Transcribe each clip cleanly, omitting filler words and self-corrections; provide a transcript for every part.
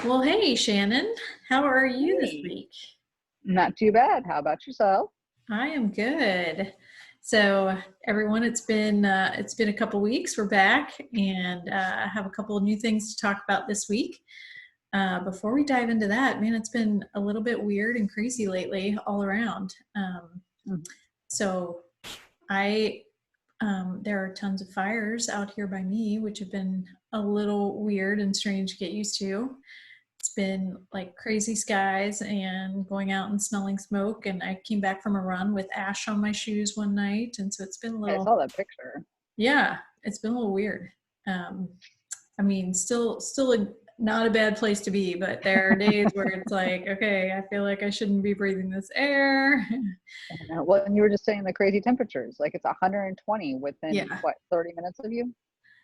Well, hey, Shannon, how are you this Hey, week? not too bad. How about yourself? I am good. So, everyone, it's been a couple weeks. We're back and have a couple of new things to talk about this week. Before we dive into that, man, it's been a little bit weird and crazy lately all around. Mhm. So, I there are tons of fires out here by me, which have been a little weird and strange to get used to. It's been like crazy skies and going out and smelling smoke. And I came back from a run with ash on my shoes one night. And so it's been a I little, saw that picture. yeah, it's been a little weird. Um, I mean, still not a bad place to be, but there are days where it's like, okay, I feel like I shouldn't be breathing this air. Well, and you were just saying the crazy temperatures. Like it's 120 within Yeah. what, 30 minutes of you?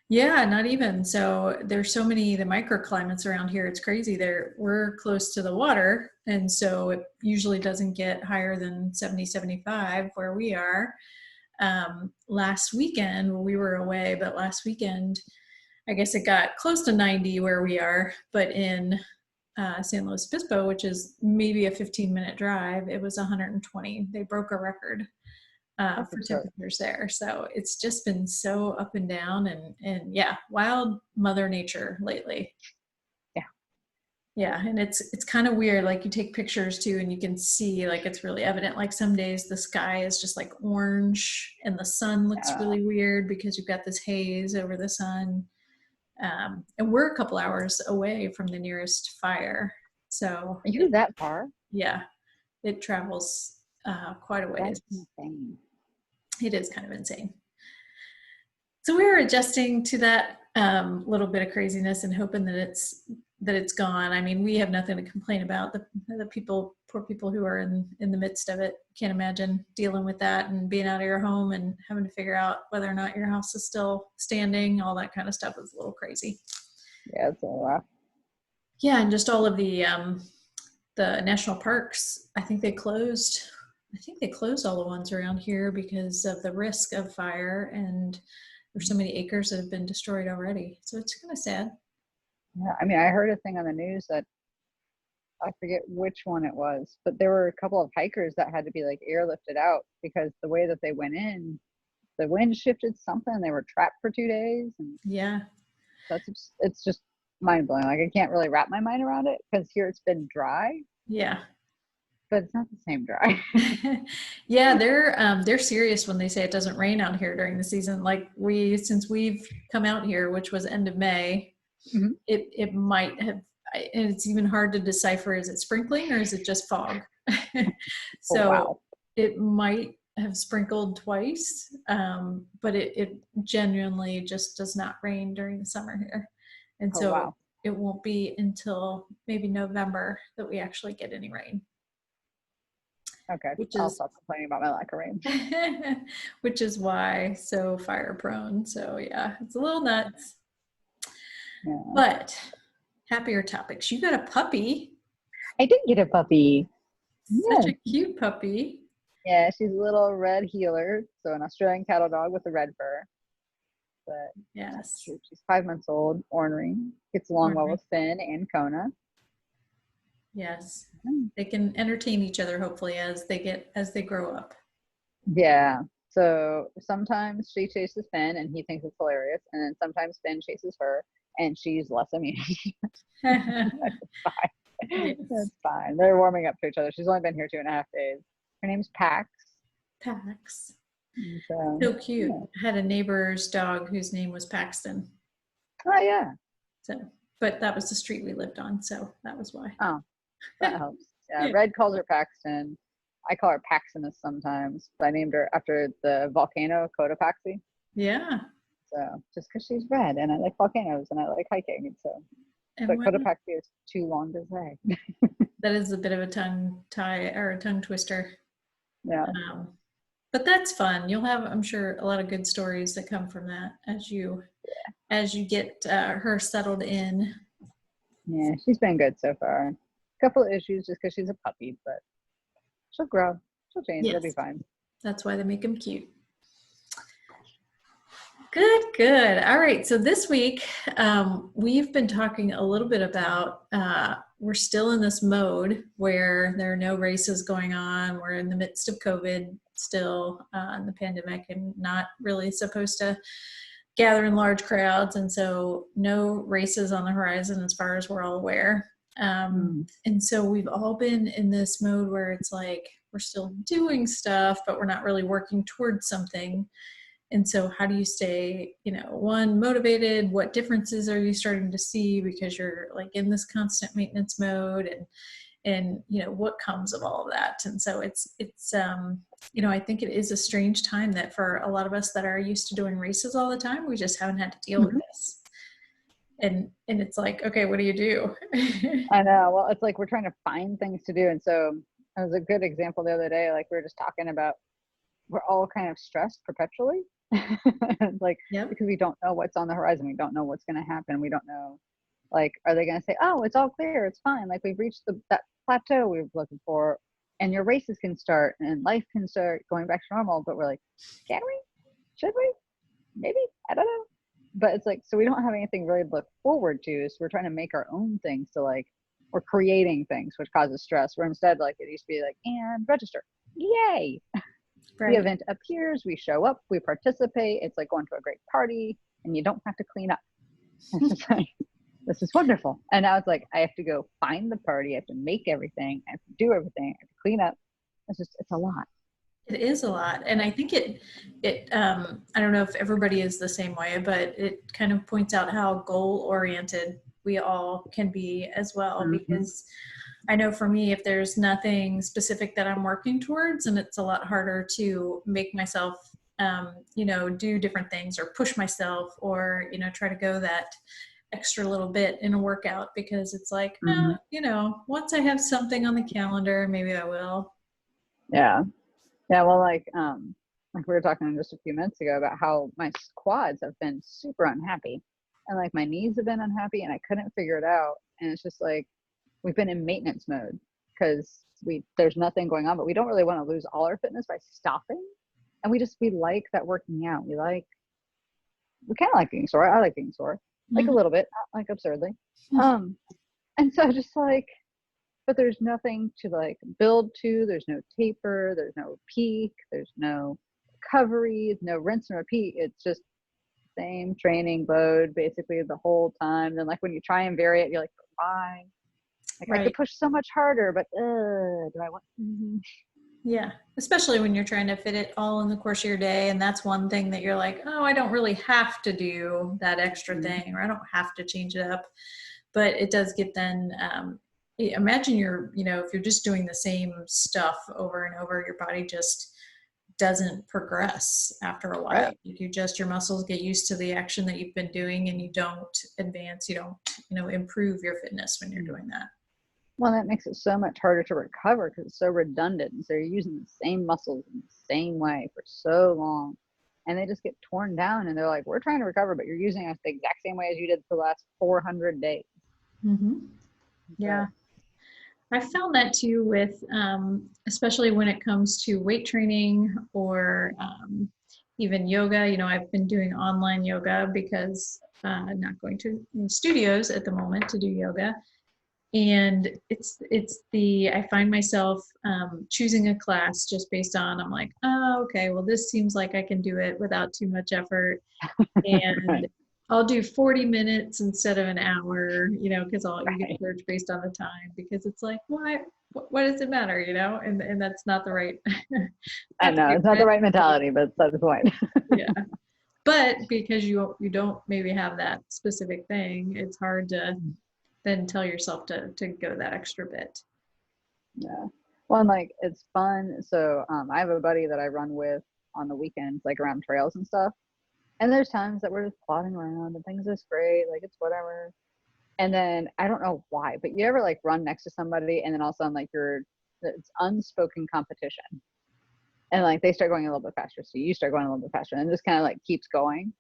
Yeah, not even. So there's so many the microclimates around here. It's crazy. We're close to the water, and so it usually doesn't get higher than 70, 75 where we are. Last weekend, well, we were away, but last weekend, I guess it got close to 90 where we are, but in San Luis Obispo, which is maybe a 15-minute drive, it was 120. They broke a record That's for absurd. temperatures there. So it's just been so up and down and yeah, wild mother nature lately. Yeah. Yeah, and it's kind of weird. Like you take pictures too, and you can see like it's really evident. Like some days the sky is just like orange, and the sun looks Uh, really weird because you've got this haze over the sun. And we're a couple hours away from the nearest fire, so are you that far? yeah, it travels quite a That's ways. insane. It is kind of insane. So we're adjusting to that little bit of craziness and hoping that it's gone. I mean, we have nothing to complain about. The people, poor people who are in the midst of it, can't imagine dealing with that and being out of your home and having to figure out whether or not your house is still standing. All that kind of stuff is a little crazy. Yeah, it's a lot. Yeah, and just all of the national parks. I think they closed all the ones around here because of the risk of fire, and there's so many acres that have been destroyed already. So it's kind of sad. Yeah, I mean, I heard a thing on the news that I forget which one it was, but there were a couple of hikers that had to be like airlifted out because the way that they went in, the wind shifted something. They were trapped for 2 days, and Yeah, it's just mind blowing. Like I can't really wrap my mind around it because here it's been dry, yeah, but it's not the same dry. yeah. They're serious when they say it doesn't rain out here during the season. Like since we've come out here, which was end of May, Mhm. it might have. And it's even hard to decipher: is it sprinkling or is it just fog? Oh So wow. it might have sprinkled twice, but it genuinely just does not rain during the summer here, and Oh so wow. it won't be until maybe November that we actually get any rain, Okay. which I'll is stop complaining about my lack of rain. which is why so fire prone. So yeah, it's a little nuts, Yeah. but happier topics. You got a puppy, I did get a puppy. such Yeah. a cute puppy. Yeah, she's a little red healer, so an Australian cattle dog with a red fur. But yeah, Yes, she's 5 months old, ornery, gets along well ornery. with Finn and Kona. Yes, Mm. they can entertain each other hopefully as they grow up. Yeah. So sometimes she chases Finn and he thinks it's hilarious. And then sometimes Finn chases her and she's less amused. Fine. Yes, That's fine. They're warming up to each other. She's only been here 2.5 days. Her name's Pax. Pax. And so, So cute. yeah. I had a neighbor's dog whose name was Paxton. Oh, yeah. So, but that was the street we lived on, so that was why. Oh, that helps. Yeah. Yeah. Red calls her Paxton. I call her Paxinus sometimes. But I named her after the volcano Cotopaxi. Yeah. So just because she's red and I like volcanoes and I like hiking. And so, And but what Cotopaxi is too long to say. that is a bit of a tongue tie or a tongue twister. Yeah. Um, but that's fun. You'll have, I'm sure, a lot of good stories that come from that as you get her settled in. Yeah. She's been good so far. A couple of issues just because she's a puppy, but she'll grow. She'll change. It'll be Yes, fine. that's why they make them cute. Good, good. All right. So this week, we've been talking a little bit about we're still in this mode where there are no races going on. We're in the midst of COVID still, in the pandemic, and not really supposed to gather in large crowds. And so no races on the horizon as far as we're all aware. Mm. And so we've all been in this mode where it's like we're still doing stuff, but we're not really working towards something. And so how do you stay, one, motivated? What differences are you starting to see because you're like in this constant maintenance mode, and what comes of all of that? And so it's I think it is a strange time that for a lot of us that are used to doing races all the time, we just haven't had to deal with Mhm. this. And it's like, okay, what do you do? I know. Well, it's like we're trying to find things to do. And so it was a good example the other day. Like we were just talking about, we're all kind of stressed perpetually. Like, Yep. because we don't know what's on the horizon. We don't know what's going to happen. We don't know, like, are they going to say, oh, it's all clear, it's fine, like we've reached that plateau we were looking for, and your races can start and life can start going back to normal. But we're like, can we? Should we? Maybe? I don't know. But it's like, so we don't have anything really to look forward to, so we're trying to make our own things to, like, we're creating things, which causes stress, where instead, like, it used to be like, and register, yay, the Right. event appears, we show up, we participate, it's like going to a great party, and you don't have to clean up. It's like, this is wonderful. And now it's like, I have to go find the party, I have to make everything, I have to do everything, I have to clean up. It's a lot. It is a lot. And I think I don't know if everybody is the same way, but it kind of points out how goal oriented we all can be as well. Mm-hmm. Because I know for me, if there's nothing specific that I'm working towards, and it's a lot harder to make myself, do different things or push myself, or, try to go that extra little bit in a workout, because it's like, Mm-hmm. once I have something on the calendar, maybe I will. Yeah. Yeah. Well, like we were talking just a few minutes ago about how my quads have been super unhappy, and like my knees have been unhappy, and I couldn't figure it out. And it's just like, we've been in maintenance mode because there's nothing going on, but we don't really want to lose all our fitness by stopping. And we like that working out. We kind of like being sore. I like being sore, like a Mhm. little bit, not like absurdly. Um, and so just like, but there's nothing to like build to. There's no taper. There's no peak. There's no recovery. No rinse and repeat. It's just same training load basically the whole time. Then like when you try and vary it, you're like, why? Like I could Right. push so much harder, but do I want? Mm-hmm. Yeah, especially when you're trying to fit it all in the course of your day. And that's one thing that you're like, oh, I don't really have to do that extra thing, or I don't have to change it up. But it does get then, imagine if you're just doing the same stuff over and over, your body just doesn't progress after a while. Right. Your muscles get used to the action that you've been doing, and you don't advance, you don't, improve your fitness when you're doing that. Well, that makes it so much harder to recover because it's so redundant. And so you're using the same muscles in the same way for so long. And they just get torn down, and they're like, we're trying to recover, but you're using us the exact same way as you did for the last 400 days. Mm-hmm. So, Yeah. I found that too with, especially when it comes to weight training, or even yoga. I've been doing online yoga because I'm not going to any studios at the moment to do yoga. And I find myself choosing a class just based on, I'm like, oh, okay, well, this seems like I can do it without too much effort, and right, I'll do 40 minutes instead of an hour, because you get right. charged based on the time, because it's like, why, what does it matter, and that's not the right, I not the know right it's not the right mindset. mentality, but that's the point. Yeah. But because you don't maybe have that specific thing, it's hard to then tell yourself to go that extra bit. Yeah. Well, and like it's fun. So I have a buddy that I run with on the weekends, like around trails and stuff. And there's times that we're just plodding around and things is great, like it's whatever. And then I don't know why, but you ever like run next to somebody and then all of a sudden like it's unspoken competition. And like they start going a little bit faster. So you start going a little bit faster and it just kind of like keeps going.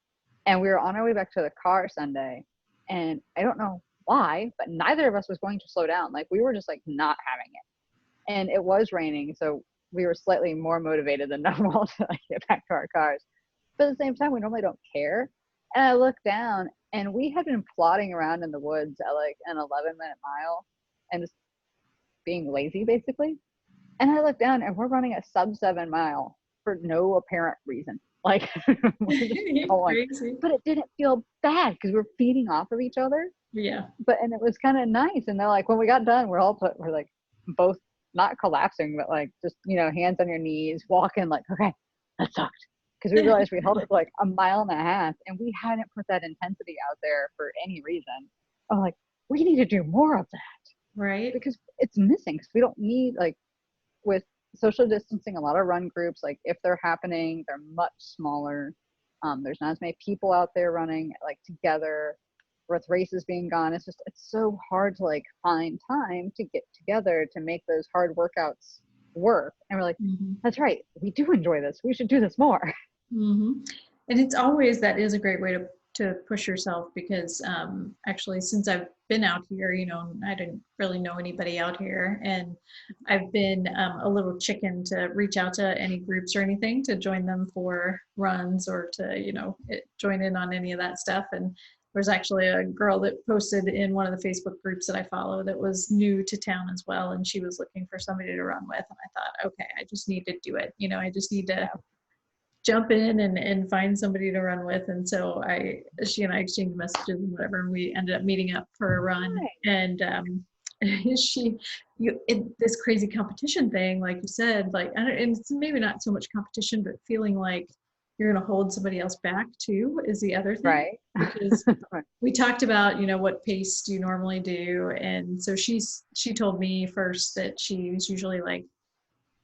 And we were on our way back to the car Sunday, and I don't know why, but neither of us was going to slow down. Like we were just like not having it. And it was raining, so we were slightly more motivated than normal to like get back to our cars. but at the same time, we normally don't care. And I look down, and we had been plodding around in the woods at like an 11-minute mile and just being lazy, basically. And I look down, and we're running a sub-7 mile for no apparent reason. Like, we're just going. Crazy. But it didn't feel bad because we're feeding off of each other. Yeah. But, and it was kind of nice. And they're like, when we got done, we're like both not collapsing, but like just, you know, hands on your knees, walking like, okay, that sucked. Because we realized we held it for like a mile and a half, and we hadn't put that intensity out there for any reason. I'm like, we need to do more of that. Right. Because it's missing. Because we don't need, like, with social distancing, a lot of run groups, like if they're happening, they're much smaller. There's not as many people out there running like together. With races being gone, it's so hard to like find time to get together to make those hard workouts work. And we're like, that's right, we do enjoy this, we should do this more. And it's always, that is a great way to push yourself, because actually, since I've been out here, you know, I didn't really know anybody out here, and I've been a little chicken to reach out to any groups or anything to join them for runs, or to, you know, join in on any of that stuff. And there's actually a girl that posted in one of the Facebook groups that I follow that was new to town as well, and she was looking for somebody to run with. And I thought, okay, I just need to do it. You know, I just need to jump in and find somebody to run with. And so she and I exchanged messages and whatever, and we ended up meeting up for a run. And this crazy competition thing, like you said, like, and it's maybe not so much competition, but feeling like you're going to hold somebody else back too is the other thing. Right. Because we talked about, you know, what pace do you normally do? And so she told me first that she's usually like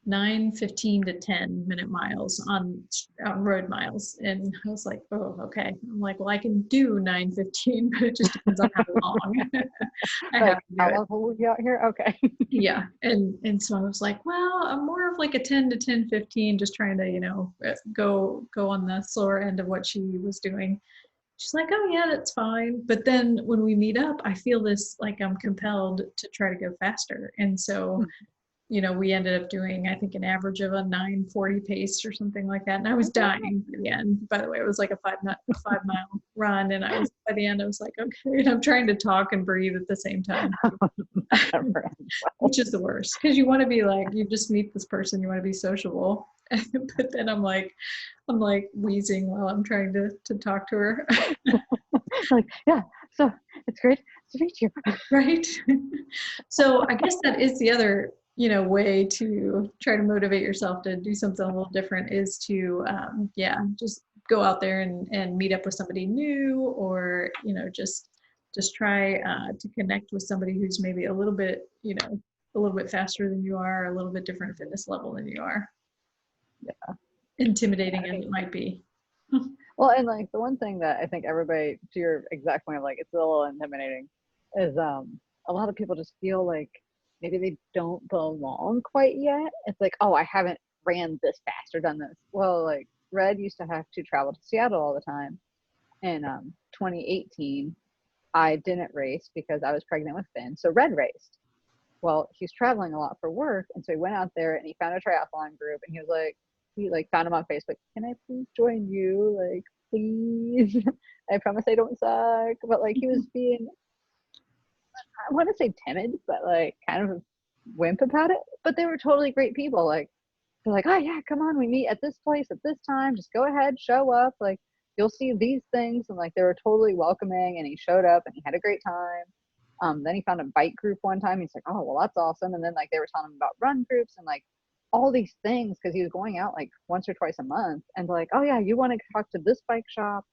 9:15 to 10-minute miles on road miles. And I was like, oh, okay. I'm like, well, I can do 9:15, but it just depends on how long I have to do how it. long will we be out here? Okay. Yeah. And so I was like, well, I'm more of like a 10 to 10:15, just trying to, you know, go on the slower end of what she was doing. She's like, oh yeah, that's fine. But then when we meet up, I feel this, like I'm compelled to try to go faster. And so, you know, we ended up doing, I think, an average of a 9:40 pace or something like that. And I was dying by the end. By the way, it was like a 5-mile run. And by the end, I was like, okay. And I'm trying to talk and breathe at the same time, which is the worst. Because you want to be like, you just meet this person, you want to be sociable. But then I'm like wheezing while I'm trying to talk to her. Like, yeah, so it's great to meet you. Right. So I guess that is the other, you know, way to try to motivate yourself to do something a little different, is to just go out there and meet up with somebody new, or, you know, just try to connect with somebody who's maybe a little bit, you know, a little bit faster than you are, a little bit different fitness level than you are. Yeah. Intimidating as it might be. Well, and like the one thing that I think everybody, to your exact point of like, it's a little intimidating, is a lot of people just feel like maybe they don't belong quite yet. It's like, oh, I haven't ran this fast or done this. Well, like Red used to have to travel to Seattle all the time. In 2018, I didn't race because I was pregnant with Finn. So Red raced. Well, he's traveling a lot for work. And so he went out there and he found a triathlon group, and he found him on Facebook. Can I please join you? Like, please. I promise I don't suck. But like, he was being, I want to say timid, but like kind of a wimp about it. But they were totally great people. Like, they're like, oh yeah, come on, we meet at this place at this time. Just go ahead, show up. Like, you'll see these things. And like, they were totally welcoming, and he showed up and he had a great time. Then he found a bike group one time. He's like, oh, well, that's awesome. And then like, they were telling him about run groups and like all these things, because he was going out like once or twice a month. And like, oh yeah, you want to talk to this bike shop.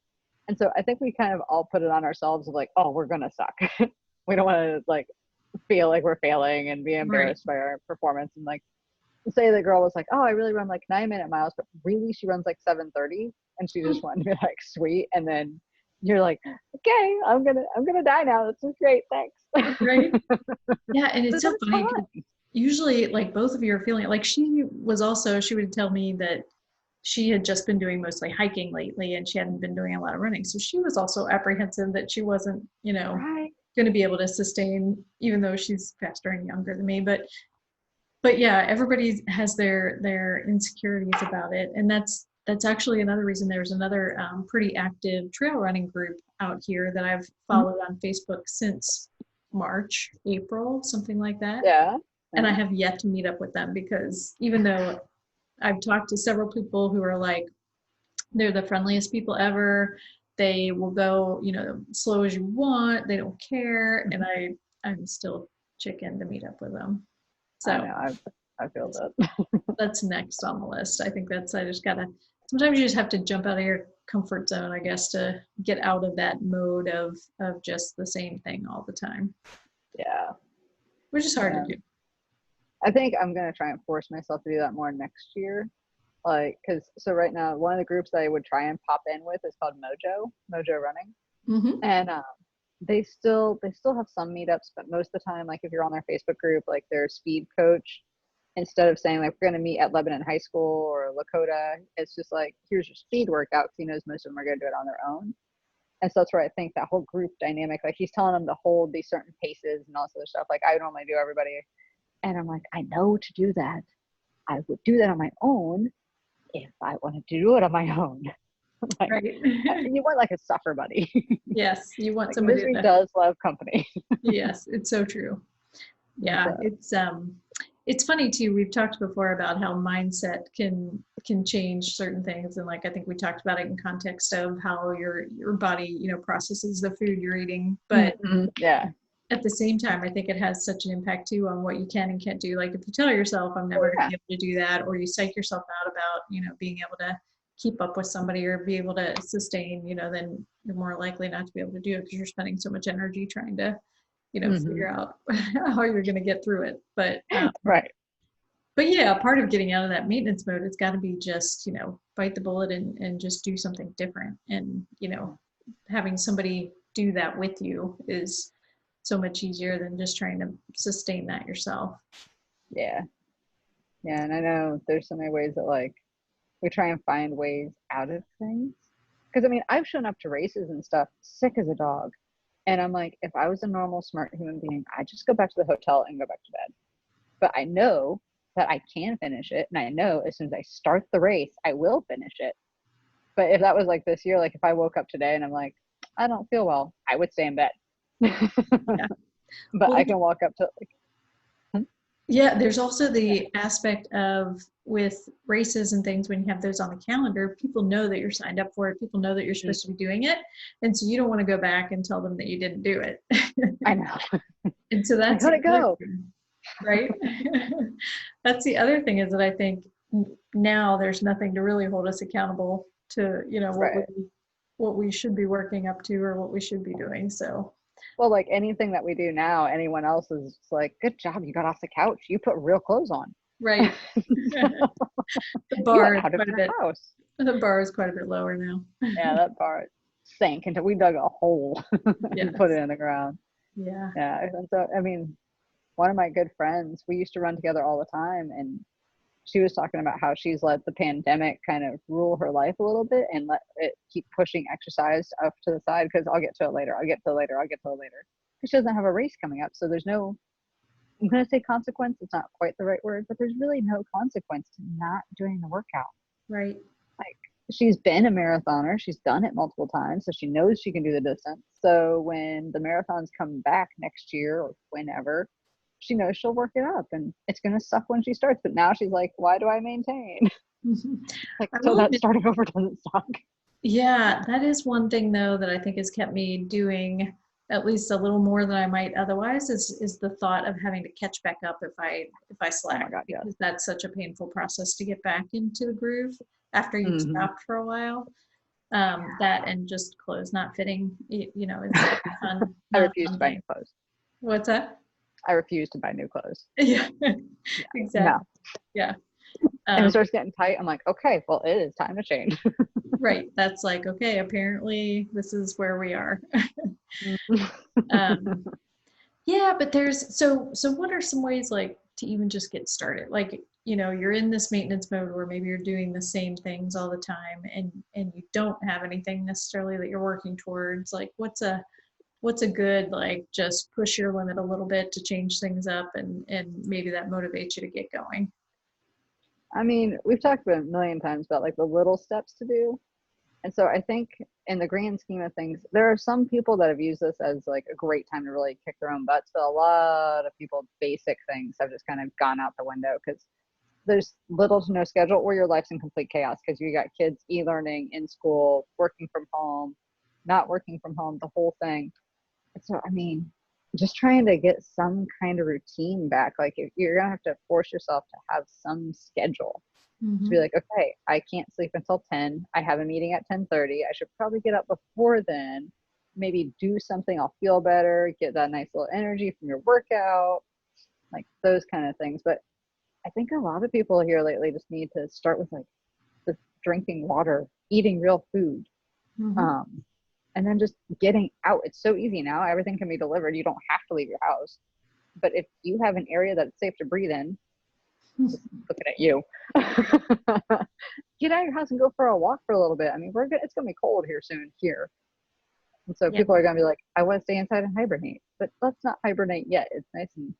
And so I think we kind of all put it on ourselves of like, oh, we're going to suck. We don't want to like feel like we're failing and be embarrassed by our performance. And like, say the girl was like, oh, I really run like 9-minute miles, but really she runs like 7:30, and she just wanted to be like, sweet. And then you're like, okay, I'm gonna die now. This is great, thanks. Right. Yeah. And it's so funny. Usually, like, both of you are feeling it. Like, she would tell me that she had just been doing mostly hiking lately, and she hadn't been doing a lot of running. So she was also apprehensive that she wasn't, you know, going to be able to sustain, even though she's faster and younger than me. But yeah, everybody has their insecurities about it. And that's that's actually another reason. There's another pretty active trail running group out here that I've Mhm. followed on Facebook since March, April, something like that. Yeah. And I Yeah. have yet to meet up with them because even though I've talked to several people who are like, they're the friendliest people ever. They will go, slow as you want. They don't care. And I'm still chicken to meet up with them. I So know. I feel that. that's next on the list. I think I just gotta, sometimes you just have to jump out of your comfort zone, I guess, to get out of that mode of just the same thing all the time, Yeah. which is hard Yeah. to do. I think I'm gonna try and force myself to do that more next year. Like, so right now, one of the groups that I would try and pop in with is called Mojo Running, Mm-hmm. and they still have some meetups, but most of the time, like if you're on their Facebook group, like their speed coach, instead of saying like we're gonna meet at Lebanon High School or Lakota, it's just like here's your speed workout. 'Cause he knows most of them are gonna do it on their own, and so that's where I think that whole group dynamic, like he's telling them to hold these certain paces and all this other stuff. Like I normally do everybody, and I'm like, I know to do that. I would do that on my own if I wanted to do it on my own. Like, Right. you want like a suffer buddy. Yes, you want Like somebody misery to, does love company. yes, it's so true. Yeah, So, it's funny too. We've talked before about how mindset can change certain things, and like I think we talked about it in context of how your body, processes the food you're eating. But yeah. at the same time, I think it has such an impact too on what you can and can't do. Like if you tell yourself, I'm never going to Yeah. be able to do that, or you psych yourself out about, being able to keep up with somebody or be able to sustain, then you're more likely not to be able to do it because you're spending so much energy trying to, figure out how you're going to get through it. Right. But yeah, part of getting out of that maintenance mode, it's got to be just, bite the bullet and just do something different. And, having somebody do that with you is so much easier than just trying to sustain that yourself. Yeah. Yeah. And I know there's so many ways that like we try and find ways out of things. Because I mean, I've shown up to races and stuff sick as a dog. And I'm like, if I was a normal, smart human being, I'd just go back to the hotel and go back to bed. But I know that I can finish it. And I know as soon as I start the race, I will finish it. But if that was like this year, like if I woke up today and I'm like, I don't feel well, I would stay in bed. Yeah. But Well, I can walk up to like, yeah, there's also the aspect of with races and things when you have those on the calendar, people know that you're signed up for it. People know that you're supposed to be doing it. And so you don't want to go back and tell them that you didn't do it. I know. And so I that's gotta go. right? That's the other thing is that I think now there's nothing to really hold us accountable to, Right. what we should be working up to or what we should be doing. So Well, like anything that we do now, anyone else is just like, good job, you got off the couch. You put real clothes on. right. The You bar went is out of quite a your bit house. the bar is quite a bit lower now. Yeah, that bar sank until we dug a hole and put Yes. it in the ground. Yeah. Yeah. And so, I mean, one of my good friends, we used to run together all the time. And she was talking about how she's let the pandemic kind of rule her life a little bit and let it keep pushing exercise up to the side because I'll get to it later. I'll get to it later. I'll get to it later. Because she doesn't have a race coming up. So there's no, I'm going to say consequence. It's not quite the right word, but there's really no consequence to not doing the workout. Right. Like she's been a marathoner. She's done it multiple times. So she knows she can do the distance. So when the marathons come back next year or whenever, she knows she'll work it up and it's going to suck when she starts. But now she's like, why do I maintain? Like, I so will that admit, starting over doesn't suck. yeah, that is one thing though that I think has kept me doing at least a little more than I might otherwise is the thought of having to catch back up if I Oh my slack God, yes. because that's such a painful process to get back into the groove after you've stopped for a while. That and just clothes not fitting, it's fun, I not a refuse fun to buy thing. new clothes. What's that? I refuse to buy new clothes. Yeah, Yeah. exactly. No. Yeah. And it starts getting tight. I'm like, okay, well, it is time to change. Right. That's like, okay, apparently this is where we are. Um, yeah, but so what are some ways like to even just get started? Like, you're in this maintenance mode where maybe you're doing the same things all the time and you don't have anything necessarily that you're working towards. Like what's a good like just push your limit a little bit to change things up and maybe that motivates you to get going. I mean, we've talked about a million times about like the little steps to do. And so I think in the grand scheme of things, there are some people that have used this as like a great time to really kick their own butts, but a lot of people, basic things have just kind of gone out the window because there's little to no schedule or your life's in complete chaos because you got kids e-learning in school, working from home, not working from home, the whole thing. And so, I mean, just trying to get some kind of routine back. Like if you're going to have to force yourself to have some schedule to be Mm-hmm. like, okay, I can't sleep until 10. I have a meeting at 10:30. I should probably get up before then, maybe do something. I'll feel better, get that nice little energy from your workout, like those kind of things. But I think a lot of people here lately just need to start with like the drinking water, eating real food, Mm-hmm. um, and then just getting out. It's so easy now. Everything can be delivered. You don't have to leave your house. But if you have an area that's safe to breathe in, just looking at you, get out of your house and go for a walk for a little bit. I mean, it's gonna be cold here soon here. And so Yeah. people are gonna be like, I want to stay inside and hibernate. But let's not hibernate yet. It's nice and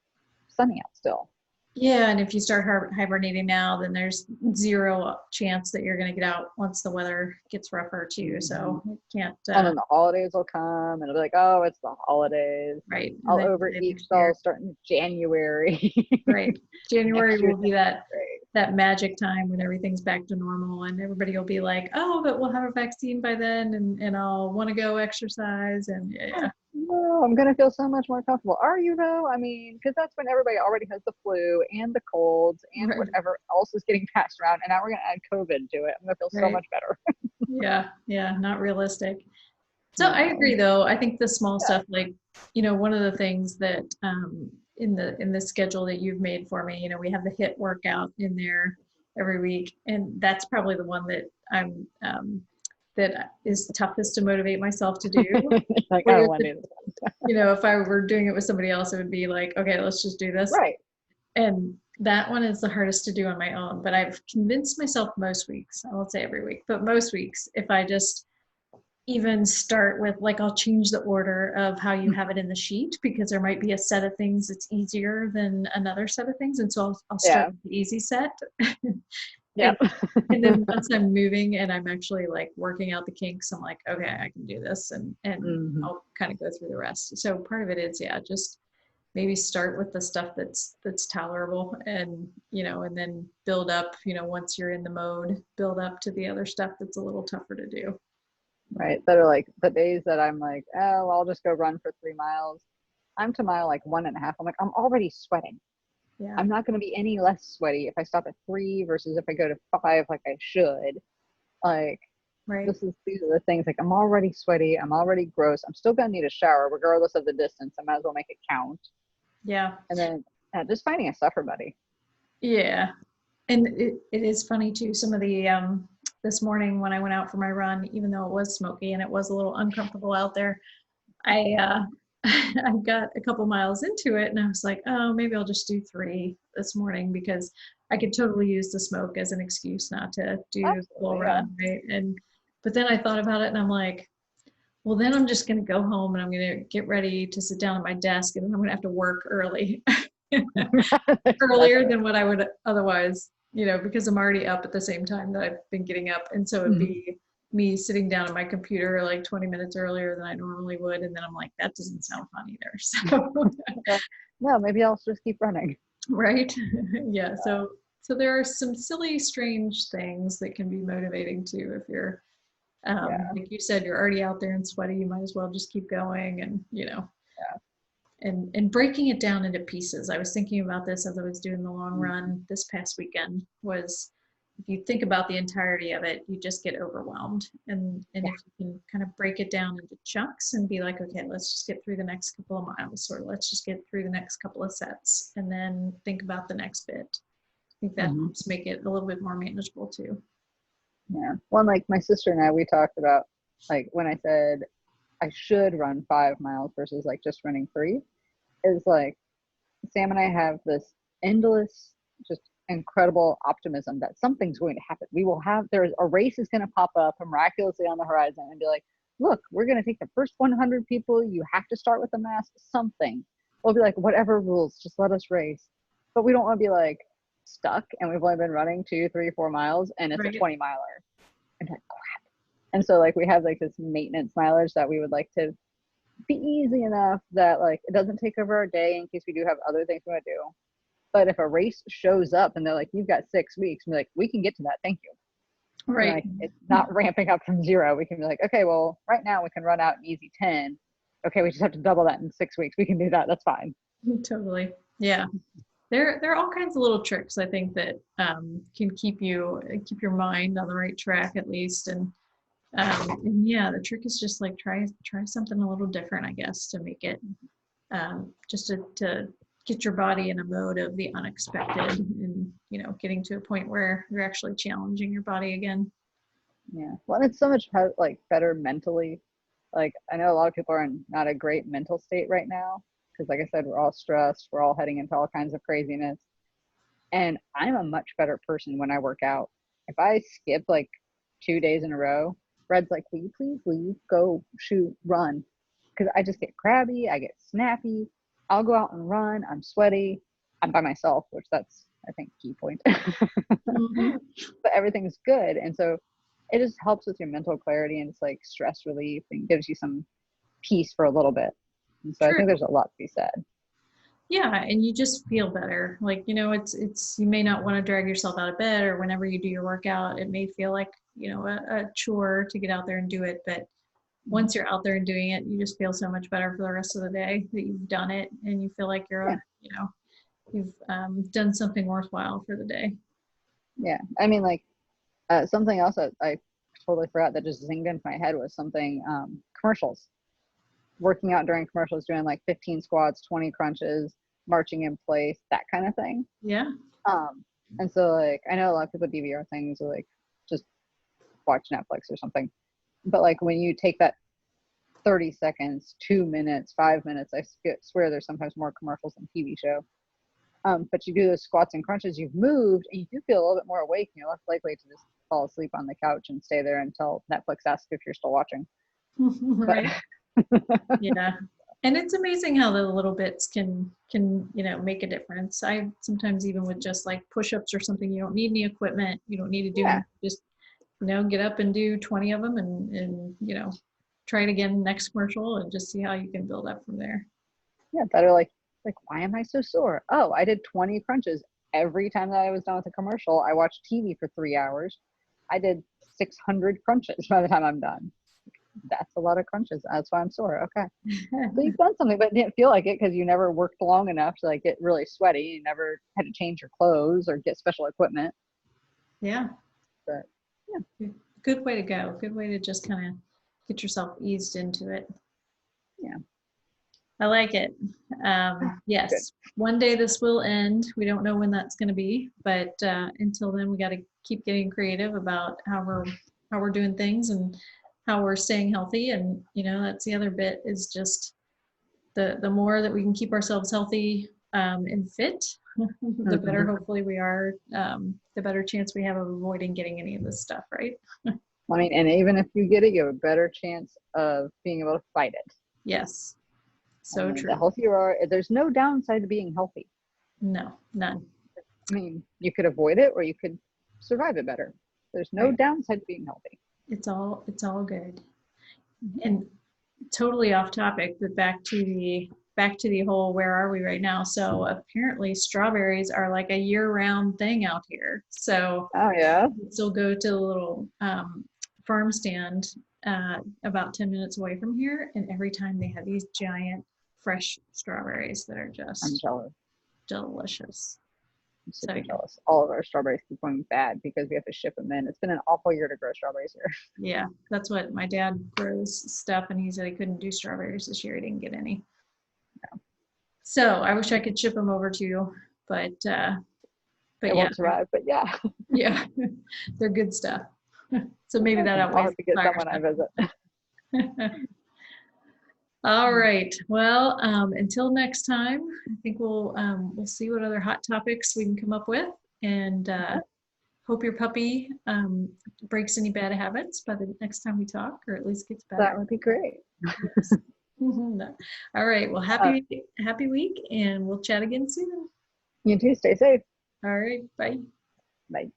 sunny out still. Yeah, and if you start hibernating now, then there's zero chance that you're going to get out once the weather gets rougher too. Mm-hmm. So you can't, And then the holidays will come and it'll be like, oh, it's the holidays. right. And I'll then the overeat next so year, I'll start in January. right. January Next year's will be gonna be that great. that magic time when everything's back to normal and everybody will be like, oh, but we'll have a vaccine by then and I'll want to go exercise and yeah, No, I'm gonna feel so much more comfortable. Are you though? I mean, because that's when everybody already has the flu and the colds and right, whatever else is getting passed around, and now we're gonna add COVID to it. I'm gonna feel so right. much better. Yeah, yeah, not realistic. So I No. agree though. I think the small Yeah. stuff like, one of the things that in the schedule that you've made for me, we have the hit workout in there every week and that's probably the one that I'm that is toughest to motivate myself to do. Like I don't Whereas want if, to do this. if I were doing it with somebody else, it would be like, okay, let's just do this. Right. And that one is the hardest to do on my own, but I've convinced myself most weeks, I won't say every week, but most weeks, if I just even start with like I'll change the order of how you have it in the sheet because there might be a set of things that's easier than another set of things. And so I'll start Yeah. with the easy set. and, Yep. and then once I'm moving and I'm actually like working out the kinks, I'm like, okay, I can do this and Hmm. I'll kind of go through the rest. So part of it is, yeah, just maybe start with the stuff that's tolerable and then build up, once you're in the mode, build up to the other stuff that's a little tougher to do. Right. That are like the days that I'm like, oh, I'll just go run for 3 miles. I'm to mile like 1.5. I'm like, I'm already sweating. Yeah. I'm not going to be any less sweaty if I stop at 3 versus if I go to 5 like I should. Like, Right. these are the things like I'm already sweaty. I'm already gross. I'm still going to need a shower regardless of the distance. I might as well make it count. Yeah. And then just finding a suffer buddy. Yeah. And it is funny too. Some of the this morning when I went out for my run, even though it was smoky and it was a little uncomfortable out there, I I got a couple miles into it and I was like, oh, maybe I'll just do 3 this morning because I could totally use the smoke as an excuse not to do the full Absolutely. Yeah. run, right? And but then I thought about it and I'm like, well, then I'm just going to go home and I'm going to get ready to sit down at my desk and then I'm going to have to work early. That's Earlier right. than what I would otherwise, because I'm already up at the same time that I've been getting up. And so it'd Mhm. be me sitting down at my computer like 20 minutes earlier than I normally would. And then I'm like, that doesn't sound fun either. So, Like, no, maybe I'll just keep running. right. Yeah. So there are some silly, strange things that can be motivating too. If you're, Yeah. like you said, you're already out there and sweaty, you might as well just keep going and Yeah. and breaking it down into pieces. I was thinking about this as I was doing the long Mhm. run this past weekend was if you think about the entirety of it, you just get overwhelmed. And Yeah. if you can kind of break it down into chunks and be like, okay, let's just get through the next couple of miles or let's just get through the next couple of sets and then think about the next bit. I think that Mhm. helps make it a little bit more manageable too. Yeah. Well, like my sister and I, we talked about like when I said I should run 5 miles versus like just running 3, is like Sam and I have this endless, just incredible optimism that something's going to happen. We will have, there's a race is going to pop up miraculously on the horizon and be like, look, we're going to take the first 100 people. You have to start with a mask, something. We'll be like, whatever rules, just let us race. But we don't want to be like, stuck and we've only been running 2, 3, 4 miles and it's Right. a 20 miler. And like, crap. And so like we have like this maintenance mileage that we would like to be easy enough that like it doesn't take over our day in case we do have other things we want to do. But if a race shows up and they're like, you've got 6 weeks, we're like, we can get to that. Thank you. Right. Like, it's not ramping up from 0. We can be like, okay, well, right now we can run out an easy 10. Okay, we just have to double that in 6 weeks. We can do that. That's fine. Totally. Yeah. There are all kinds of little tricks I think that can keep your mind on the right track at least. And yeah, the trick is just like try something a little different, I guess, to make it just to get your body in a mode of the unexpected and, getting to a point where you're actually challenging your body again. Yeah. Well, it's so much like better mentally. Like I know a lot of people are in not a great mental state right now because, like I said, we're all stressed. We're all heading into all kinds of craziness. And I'm a much better person when I work out. If I skip like 2 days in a row, Red's like, will you please leave, go, shoot, run? Because I just get crabby, I get snappy. I'll go out and run. I'm sweaty. I'm by myself, which that's, I think, key point. Mm-hmm. But everything's good. And so it just helps with your mental clarity and it's like stress relief and gives you some peace for a little bit. And so I think there's a lot to be said. Yeah, and you just feel better. Like, it's you may not want to drag yourself out of bed, or whenever you do your workout, it may feel like, a chore to get out there and do it. But once you're out there and doing it, you just feel so much better for the rest of the day that you've done it, and you feel like you've done something worthwhile for the day. Yeah. I mean, like something else that I totally forgot that just zinged into my head was something commercials. Working out during commercials, doing like 15 squats, 20 crunches, marching in place, that kind of thing. Yeah. And so like I know a lot of people DVR things or like just watch Netflix or something. But like when you take that 30 seconds, 2 minutes, 5 minutes, I swear there's sometimes more commercials than TV show. But you do those squats and crunches, you've moved and you do feel a little bit more awake and you're less likely to just fall asleep on the couch and stay there until Netflix asks if you're still watching. Right. Yeah. And it's amazing how the little bits can make a difference. I sometimes, even with just like push-ups or something, you don't need any equipment, you don't need to do anything, just get up and do 20 of them and try it again next commercial and just see how you can build up from there. Yeah, that are like why am I so sore? Oh, I did 20 crunches every time that I was done with a commercial. I watched TV for 3 hours. I did 600 crunches by the time I'm done. That's a lot of crunches. That's why I'm sore. Okay. So you've done something, but it didn't feel like it because you never worked long enough to like get really sweaty. You never had to change your clothes or get special equipment. Yeah. But yeah. Good way to go. Good way to just kind of get yourself eased into it. Yeah. I like it. Yes. Good. One day this will end. We don't know when that's going to be, but until then, we got to keep getting creative about how we're doing things and how we're staying healthy. And that's the other bit, is just the more that we can keep ourselves healthy and fit, the better hopefully we are, the better chance we have of avoiding getting any of this stuff, right? I mean, and even if you get it, you have a better chance of being able to fight it. Yes. So true. The healthier you are, there's no downside to being healthy. No, none. I mean, you could avoid it or you could survive it better. There's no downside to being healthy. It's all good. And totally off topic, but back to the whole where are we right now. So apparently strawberries are like a year-round thing out here. So we still go to the little farm stand about 10 minutes away from here, and every time they have these giant fresh strawberries that are just delicious. I'm super jealous. All of our strawberries keep going bad because we have to ship them in. It's been an awful year to grow strawberries here. Yeah, that's what my dad grows stuff, and he said he couldn't do strawberries this year. He didn't get any. No. So I wish I could ship them over to you, but it won't survive. But yeah, yeah, they're good stuff. So maybe that outweighs. I'll have to get some when I visit. All right. Well, until next time, I think we'll see what other hot topics we can come up with, and hope your puppy breaks any bad habits by the next time we talk, or at least gets better. That would be great. Yes. All right. Well, happy week, and we'll chat again soon. You too. Stay safe. All right. Bye. Bye.